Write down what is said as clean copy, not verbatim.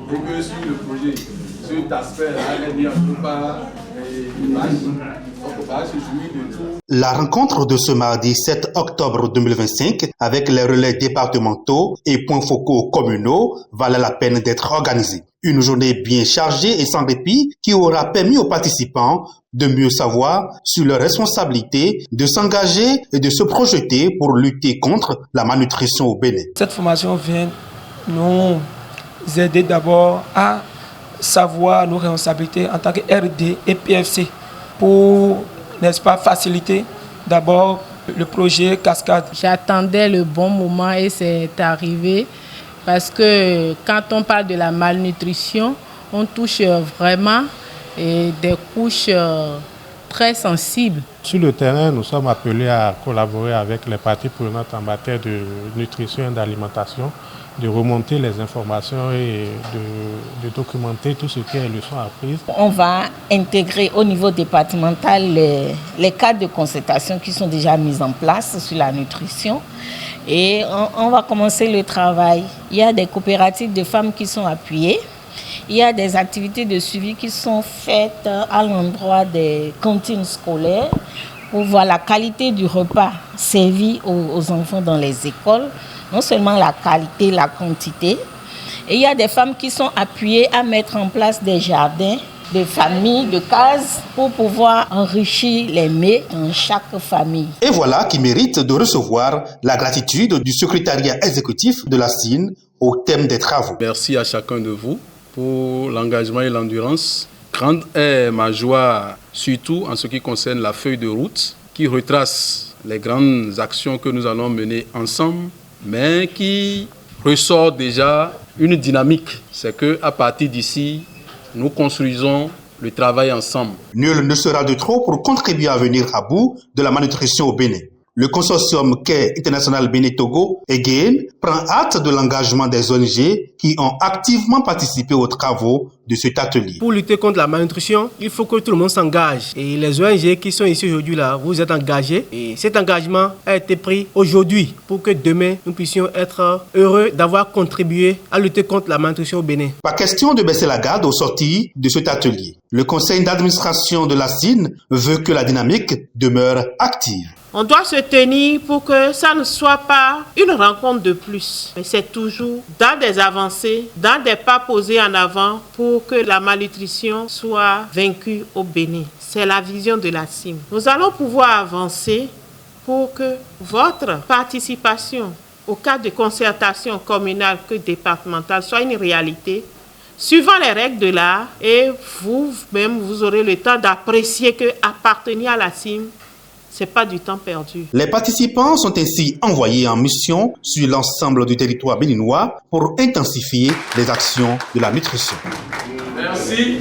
et que sur le projet, cet aspect-là, il n'y a pas d'image. Donc on va se jouir de tout. La rencontre de ce mardi 7 octobre 2025 avec les relais départementaux et points focaux communaux valait la peine d'être organisée. Une journée bien chargée et sans répit qui aura permis aux participants de mieux savoir sur leurs responsabilités, de s'engager et de se projeter pour lutter contre la malnutrition au Bénin. Cette formation vient nous aider d'abord à savoir nos responsabilités en tant que RD et PFC pour, n'est-ce pas, faciliter d'abord le projet Cascade. J'attendais le bon moment et c'est arrivé parce que quand on parle de la malnutrition, on touche vraiment des couches très sensibles. Sur le terrain, nous sommes appelés à collaborer avec les parties prenantes en matière de nutrition et d'alimentation, de remonter les informations et de documenter tout ce qui est leçons apprises. On va intégrer au niveau départemental les cadres de concertation qui sont déjà mis en place sur la nutrition et on va commencer le travail. Il y a des coopératives de femmes qui sont appuyées. Il y a des activités de suivi qui sont faites à l'endroit des cantines scolaires pour voir la qualité du repas servi aux enfants dans les écoles. Non seulement la qualité, la quantité. Et il y a des femmes qui sont appuyées à mettre en place des jardins, de familles, de cases pour pouvoir enrichir les mets dans chaque famille. Et voilà qui mérite de recevoir la gratitude du secrétariat exécutif de la CIN au thème des travaux. Merci à chacun de vous pour l'engagement et l'endurance. Grande est ma joie, surtout en ce qui concerne la feuille de route qui retrace les grandes actions que nous allons mener ensemble, mais qui ressort déjà une dynamique. C'est qu'à partir d'ici, nous construisons le travail ensemble. Nul ne sera de trop pour contribuer à venir à bout de la malnutrition au Bénin. Le consortium Care International Bénin-Togo, EGAIN, prend acte de l'engagement des ONG qui ont activement participé aux travaux de cet atelier. Pour lutter contre la malnutrition, il faut que tout le monde s'engage. Et les ONG qui sont ici aujourd'hui, là, vous êtes engagés. Et cet engagement a été pris aujourd'hui pour que demain, nous puissions être heureux d'avoir contribué à lutter contre la malnutrition au Bénin. Pas question de baisser la garde au sortir de cet atelier. Le conseil d'administration de la CIN veut que la dynamique demeure active. On doit se tenir pour que ça ne soit pas une rencontre de plus. Mais c'est toujours dans des avancées, dans des pas posés en avant pour que la malnutrition soit vaincue au Bénin. C'est la vision de la CIM. Nous allons pouvoir avancer pour que votre participation au cadre de concertation communale que départementale soit une réalité, suivant les règles de l'art, et vous-même, vous aurez le temps d'apprécier que appartenir à la CIM, ce n'est pas du temps perdu. Les participants sont ainsi envoyés en mission sur l'ensemble du territoire béninois pour intensifier les actions de la nutrition. Merci.